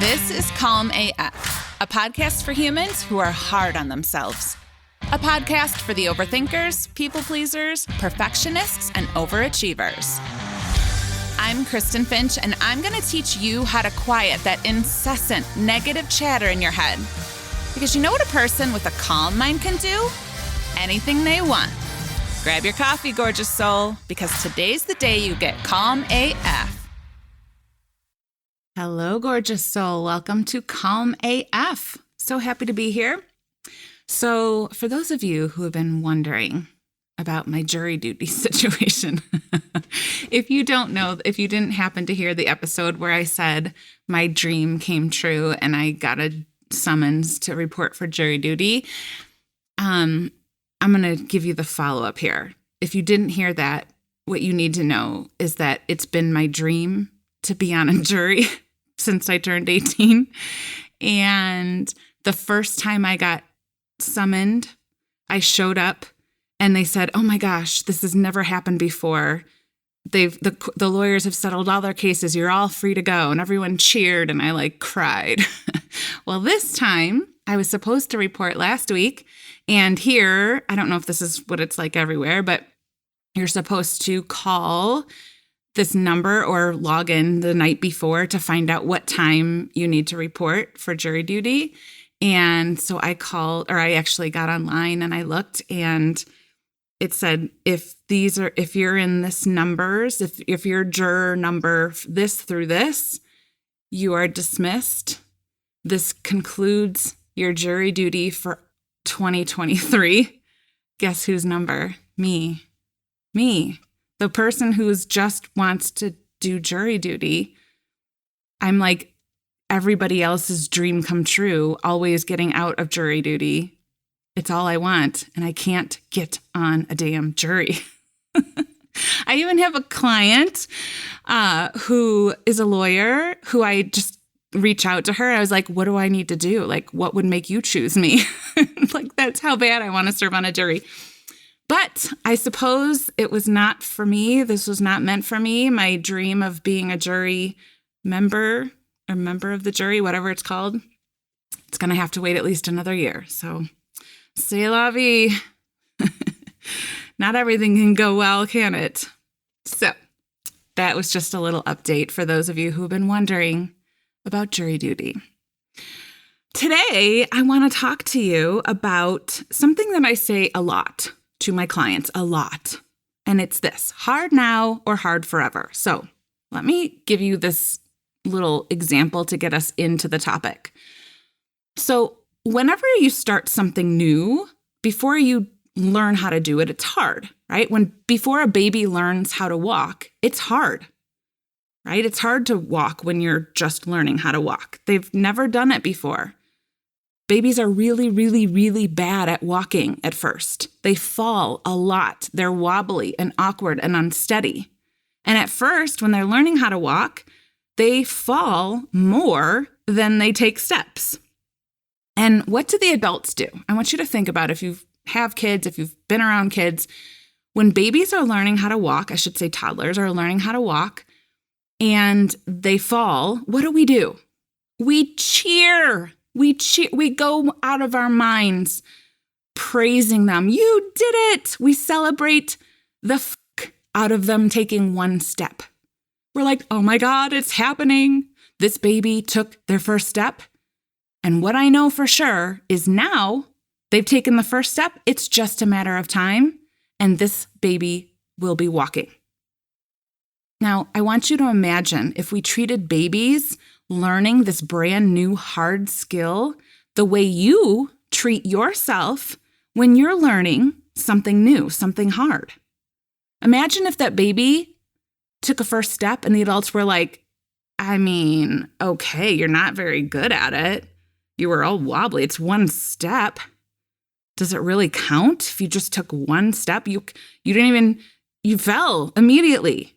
This is Calm AF, a podcast for humans who are hard on themselves. A podcast for the overthinkers, people pleasers, perfectionists, and overachievers. I'm Kristen Finch, and I'm going to teach you how to quiet that incessant negative chatter in your head. Because you know what a person with a calm mind can do? Anything they want. Grab your coffee, gorgeous soul, because today's the day you get Calm AF. Hello, gorgeous soul. Welcome to Calm AF. So happy to be here. So for those of you who have been wondering about my jury duty situation, if you don't know, if you didn't happen to hear the episode where I said my dream came true and I got a summons to report for jury duty, I'm going to give you the follow-up here. If you didn't hear that, what you need to know is that it's been my dream to be on a jury since I turned 18. And the first time I got summoned, I showed up and they said, "Oh my gosh, this has never happened before. The lawyers have settled all their cases. You're all free to go." And everyone cheered and I cried. Well, this time I was supposed to report last week. And here, I don't know if this is what it's like everywhere, but you're supposed to call this number or log in the night before to find out what time you need to report for jury duty. And so I actually got online and I looked and it said, if you're in this numbers, if your juror number this through this, you are dismissed. This concludes your jury duty for 2023. Guess whose number? Me. The person who just wants to do jury duty. I'm like everybody else's dream come true, always getting out of jury duty. It's all I want, and I can't get on a damn jury. I even have a client who is a lawyer who I just reach out to her. I was like, what do I need to do? What would make you choose me? That's how bad I want to serve on a jury. But I suppose it was not for me. This was not meant for me. My dream of being a jury member or member of the jury, whatever it's called, it's going to have to wait at least another year. So, c'est la vie. Not everything can go well, can it? So, that was just a little update for those of you who have been wondering about jury duty. Today, I want to talk to you about something that I say a lot to my clients, a lot. And it's this: hard now or hard forever. So let me give you this little example to get us into the topic. So whenever you start something new, before you learn how to do it, it's hard, right? Before a baby learns how to walk, it's hard, right? It's hard to walk when you're just learning how to walk. They've never done it before. Babies are really, really, really bad at walking at first. They fall a lot. They're wobbly and awkward and unsteady. And at first, when they're learning how to walk, they fall more than they take steps. And what do the adults do? I want you to think about, if you have kids, if you've been around kids, when babies are learning how to walk, I should say toddlers are learning how to walk, and they fall, what do? We cheer. We go out of our minds praising them. You did it. We celebrate the out of them taking one step. We're like, oh my God, it's happening. This baby took their first step. And what I know for sure is now they've taken the first step. It's just a matter of time. And this baby will be walking. Now, I want you to imagine if we treated babies learning this brand new hard skill the way you treat yourself when you're learning something new, something hard. Imagine if that baby took a first step and the adults were like, okay, you're not very good at it. You were all wobbly. It's one step. Does it really count if you just took one step? You fell immediately.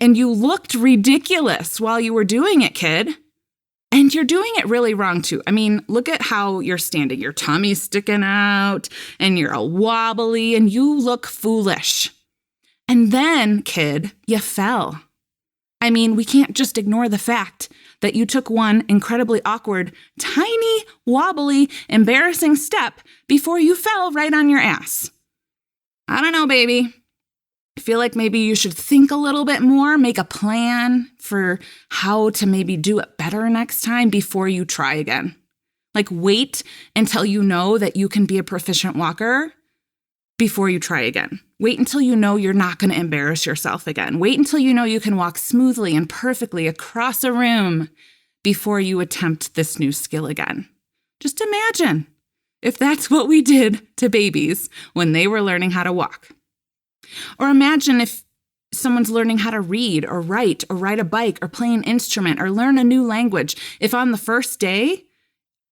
And you looked ridiculous while you were doing it, kid. And you're doing it really wrong, too. Look at how you're standing. Your tummy's sticking out, and you're all wobbly, and you look foolish. And then, kid, you fell. I mean, we can't just ignore the fact that you took one incredibly awkward, tiny, wobbly, embarrassing step before you fell right on your ass. I don't know, baby. I feel like maybe you should think a little bit more, make a plan for how to maybe do it better next time before you try again. Like, wait until you know that you can be a proficient walker before you try again. Wait until you know you're not going to embarrass yourself again. Wait until you know you can walk smoothly and perfectly across a room before you attempt this new skill again. Just imagine if that's what we did to babies when they were learning how to walk. Or imagine if someone's learning how to read or write a bike or play an instrument or learn a new language. If on the first day,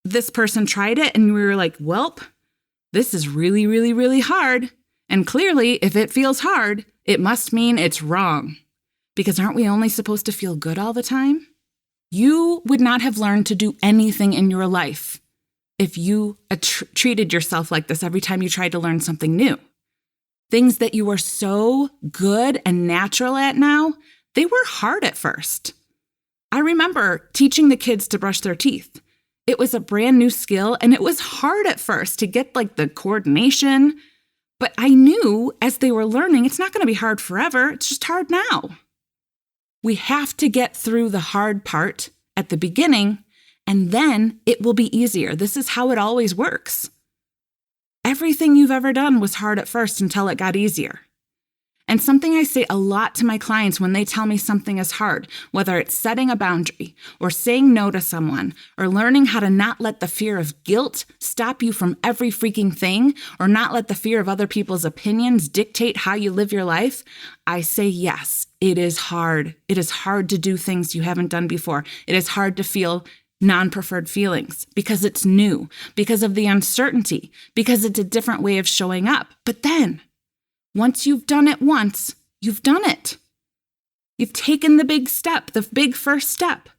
this person tried it and we were like, welp, this is really, really, really hard. And clearly, if it feels hard, it must mean it's wrong. Because aren't we only supposed to feel good all the time? You would not have learned to do anything in your life if you treated yourself like this every time you tried to learn something new. Things that you are so good and natural at now, they were hard at first. I remember teaching the kids to brush their teeth. It was a brand new skill, and it was hard at first to get like the coordination. But I knew as they were learning, it's not going to be hard forever. It's just hard now. We have to get through the hard part at the beginning, and then it will be easier. This is how it always works. Everything you've ever done was hard at first until it got easier. And something I say a lot to my clients when they tell me something is hard, whether it's setting a boundary or saying no to someone or learning how to not let the fear of guilt stop you from every freaking thing or not let the fear of other people's opinions dictate how you live your life, I say yes, it is hard. It is hard to do things you haven't done before. It is hard to feel non-preferred feelings because it's new, because of the uncertainty, because it's a different way of showing up. But then, once you've done it once, you've done it. You've taken the big step, the big first step.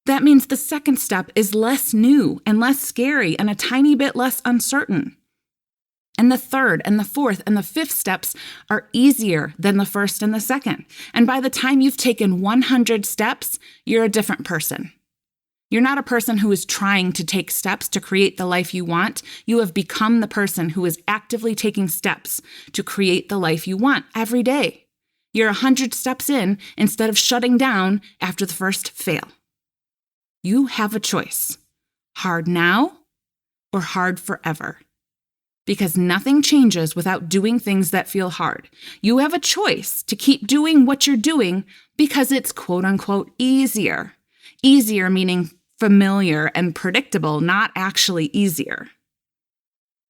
That means the second step is less new and less scary and a tiny bit less uncertain. And the third and the fourth and the fifth steps are easier than the first and the second. And by the time you've taken 100 steps, you're a different person. You're not a person who is trying to take steps to create the life you want. You have become the person who is actively taking steps to create the life you want every day. You're 100 steps in instead of shutting down after the first fail. You have a choice. Hard now or hard forever. Because nothing changes without doing things that feel hard. You have a choice to keep doing what you're doing because it's quote unquote easier. Easier meaning familiar and predictable, not actually easier.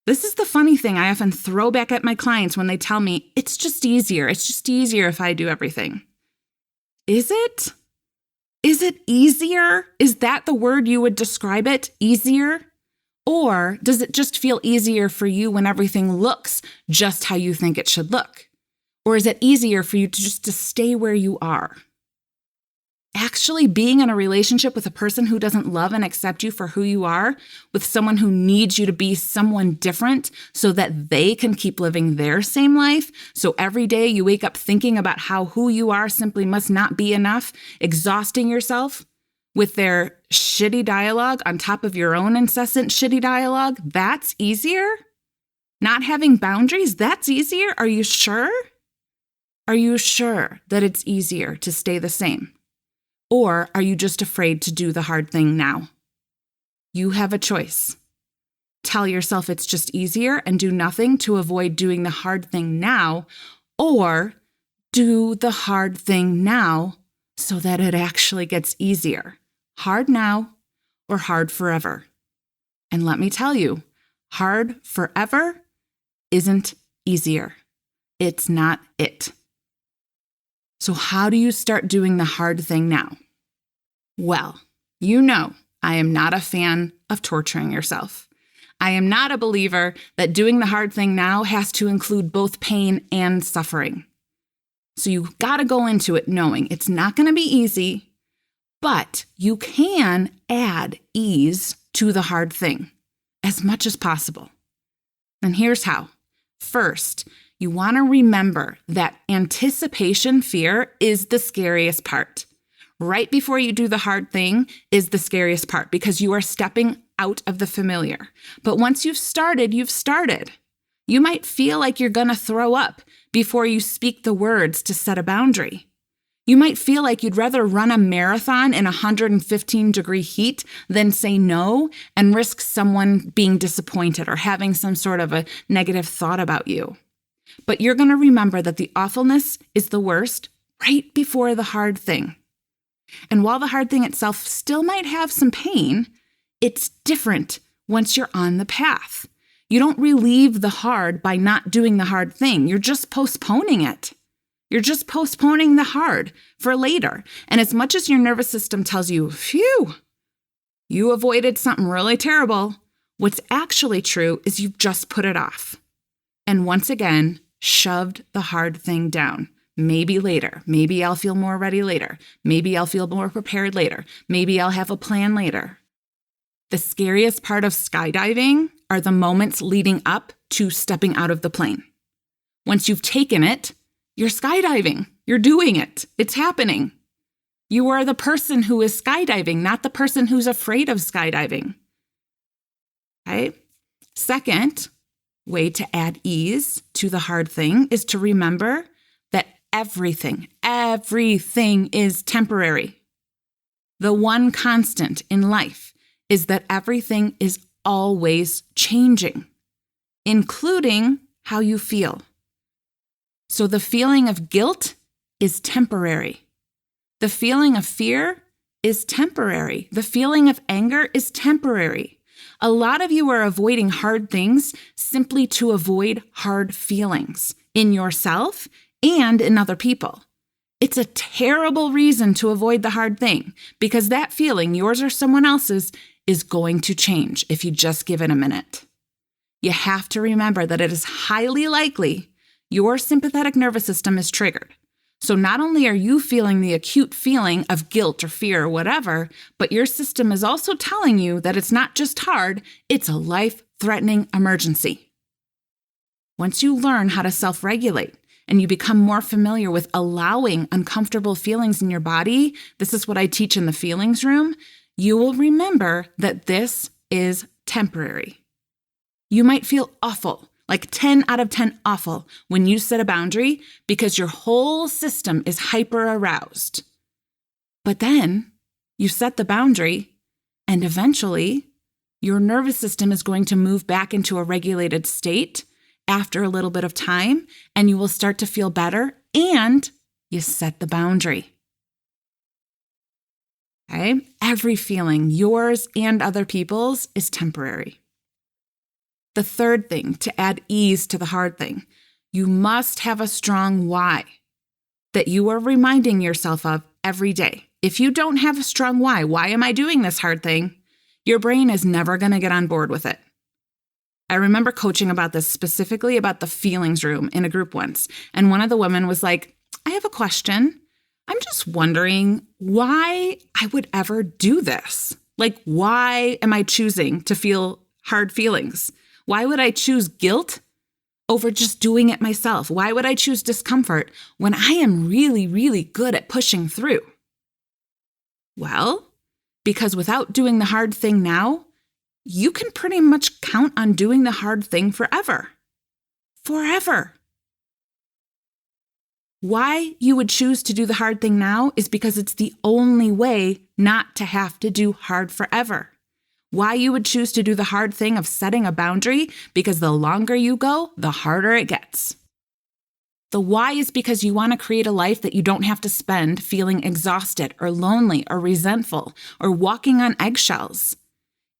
This is the funny thing I often throw back at my clients when they tell me, it's just easier. It's just easier if I do everything. Is it? Is it easier? Is that the word you would describe it? Easier? Or does it just feel easier for you when everything looks just how you think it should look? Or is it easier for you to stay where you are? Actually being in a relationship with a person who doesn't love and accept you for who you are, with someone who needs you to be someone different so that they can keep living their same life. So every day you wake up thinking about how who you are simply must not be enough, exhausting yourself with their shitty dialogue on top of your own incessant shitty dialogue. That's easier? Not having boundaries, that's easier? Are you sure? Are you sure that it's easier to stay the same? Or are you just afraid to do the hard thing now? You have a choice. Tell yourself it's just easier and do nothing to avoid doing the hard thing now, or do the hard thing now so that it actually gets easier. Hard now or hard forever. And let me tell you, hard forever isn't easier. It's not it. So how do you start doing the hard thing now? Well, you know, I am not a fan of torturing yourself. I am not a believer that doing the hard thing now has to include both pain and suffering. So you got to go into it knowing it's not going to be easy, but you can add ease to the hard thing as much as possible. And here's how. First, you want to remember that anticipation fear is the scariest part. Right before you do the hard thing is the scariest part because you are stepping out of the familiar. But once you've started, you've started. You might feel like you're going to throw up before you speak the words to set a boundary. You might feel like you'd rather run a marathon in 115-degree heat than say no and risk someone being disappointed or having some sort of a negative thought about you. But you're going to remember that the awfulness is the worst right before the hard thing. And while the hard thing itself still might have some pain, it's different once you're on the path. You don't relieve the hard by not doing the hard thing. You're just postponing it. You're just postponing the hard for later. And as much as your nervous system tells you, phew, you avoided something really terrible, what's actually true is you've just put it off. And once again, shoved the hard thing down. Maybe later. Maybe I'll feel more ready later. Maybe I'll feel more prepared later. Maybe I'll have a plan later. The scariest part of skydiving are the moments leading up to stepping out of the plane. Once you've taken it, you're skydiving. You're doing it. It's happening. You are the person who is skydiving, not the person who's afraid of skydiving. Okay? Second way to add ease to the hard thing is to remember that everything is temporary. The one constant in life is that everything is always changing, including how you feel. So the feeling of guilt is temporary. The feeling of fear is temporary. The feeling of anger is temporary. A lot of you are avoiding hard things simply to avoid hard feelings in yourself and in other people. It's a terrible reason to avoid the hard thing because that feeling, yours or someone else's, is going to change if you just give it a minute. You have to remember that it is highly likely your sympathetic nervous system is triggered. So not only are you feeling the acute feeling of guilt or fear or whatever, but your system is also telling you that it's not just hard, it's a life-threatening emergency. Once you learn how to self-regulate and you become more familiar with allowing uncomfortable feelings in your body, this is what I teach in the feelings room, you will remember that this is temporary. You might feel awful, like 10 out of 10 awful when you set a boundary because your whole system is hyper aroused. But then you set the boundary and eventually your nervous system is going to move back into a regulated state after a little bit of time and you will start to feel better and you set the boundary. Okay? Every feeling, yours and other people's, is temporary. The third thing to add ease to the hard thing, you must have a strong why that you are reminding yourself of every day. If you don't have a strong why am I doing this hard thing? Your brain is never going to get on board with it. I remember coaching about this, specifically about the feelings room in a group once. And one of the women was like, I have a question. I'm just wondering why I would ever do this. Like, why am I choosing to feel hard feelings? Why would I choose guilt over just doing it myself? Why would I choose discomfort when I am really, really good at pushing through? Well, because without doing the hard thing now, you can pretty much count on doing the hard thing forever. Forever. Why you would choose to do the hard thing now is because it's the only way not to have to do hard forever. Why you would choose to do the hard thing of setting a boundary, because the longer you go, the harder it gets. The why is because you want to create a life that you don't have to spend feeling exhausted or lonely or resentful or walking on eggshells.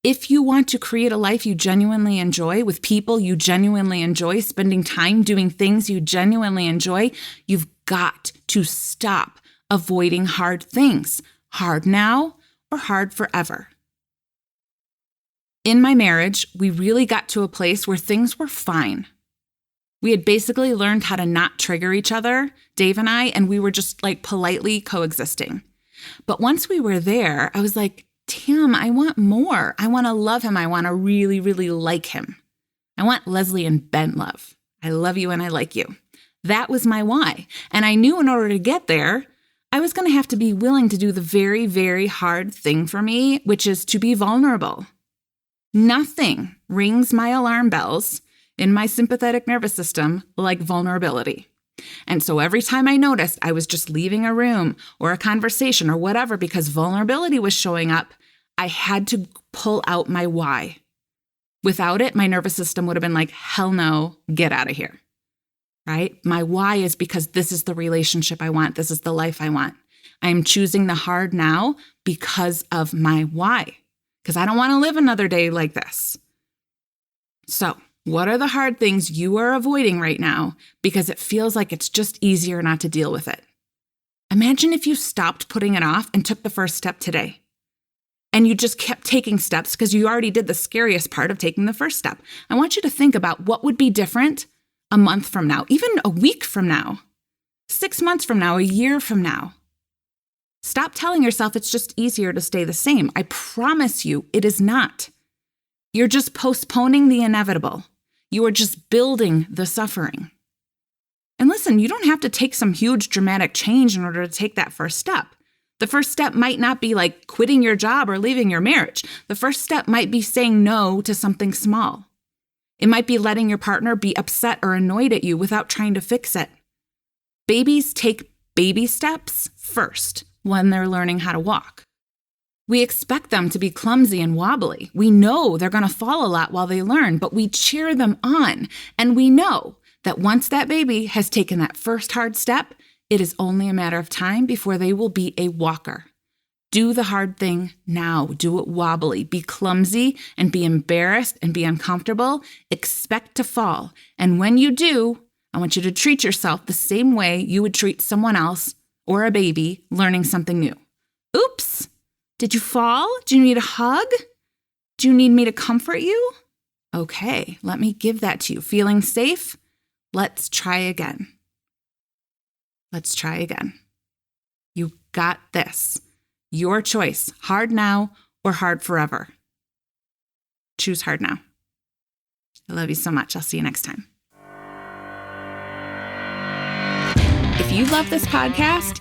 If you want to create a life you genuinely enjoy with people you genuinely enjoy, spending time doing things you genuinely enjoy, you've got to stop avoiding hard things, hard now or hard forever. In my marriage, we really got to a place where things were fine. We had basically learned how to not trigger each other, Dave and I, and we were just like politely coexisting. But once we were there, I was like, Tim, I want more. I want to love him. I want to really, really like him. I want Leslie and Ben love. I love you and I like you. That was my why. And I knew in order to get there, I was going to have to be willing to do the very, very hard thing for me, which is to be vulnerable. Nothing rings my alarm bells in my sympathetic nervous system like vulnerability. And so every time I noticed I was just leaving a room or a conversation or whatever because vulnerability was showing up, I had to pull out my why. Without it, my nervous system would have been like, hell no, get out of here. Right? My why is because this is the relationship I want. This is the life I want. I am choosing the hard now because of my why. Because I don't want to live another day like this. So, what are the hard things you are avoiding right now because it feels like it's just easier not to deal with it? Imagine if you stopped putting it off and took the first step today. And you just kept taking steps because you already did the scariest part of taking the first step. I want you to think about what would be different a month from now, even a week from now, 6 months from now, a year from now. Stop telling yourself it's just easier to stay the same. I promise you, it is not. You're just postponing the inevitable. You are just building the suffering. And listen, you don't have to take some huge dramatic change in order to take that first step. The first step might not be like quitting your job or leaving your marriage. The first step might be saying no to something small. It might be letting your partner be upset or annoyed at you without trying to fix it. Babies take baby steps first when they're learning how to walk. We expect them to be clumsy and wobbly. We know they're going to fall a lot while they learn, but we cheer them on. And we know that once that baby has taken that first hard step, it is only a matter of time before they will be a walker. Do the hard thing now. Do it wobbly. Be clumsy and be embarrassed and be uncomfortable. Expect to fall. And when you do, I want you to treat yourself the same way you would treat someone else or a baby learning something new. Oops. Did you fall? Do you need a hug? Do you need me to comfort you? Okay, let me give that to you. Feeling safe? Let's try again. Let's try again. You got this. Your choice, hard now or hard forever. Choose hard now. I love you so much. I'll see you next time. If you love this podcast,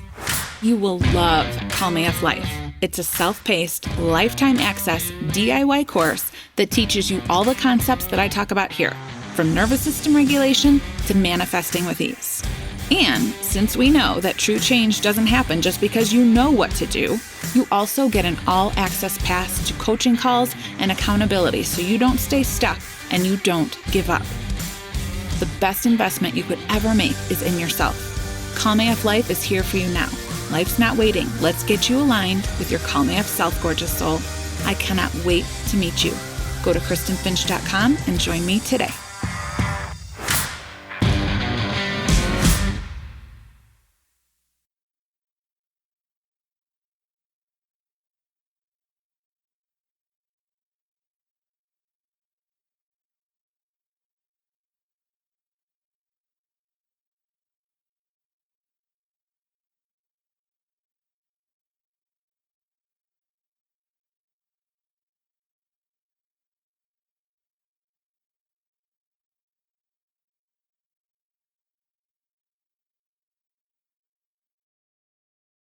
you will love Calm AF Life. It's a self-paced, lifetime access DIY course that teaches you all the concepts that I talk about here, from nervous system regulation to manifesting with ease. And since we know that true change doesn't happen just because you know what to do, you also get an all-access pass to coaching calls and accountability so you don't stay stuck and you don't give up. The best investment you could ever make is in yourself. Calm AF Life is here for you now. Life's not waiting. Let's get you aligned with your Calm AF self, gorgeous soul. I cannot wait to meet you. Go to KristenFinch.com and join me today.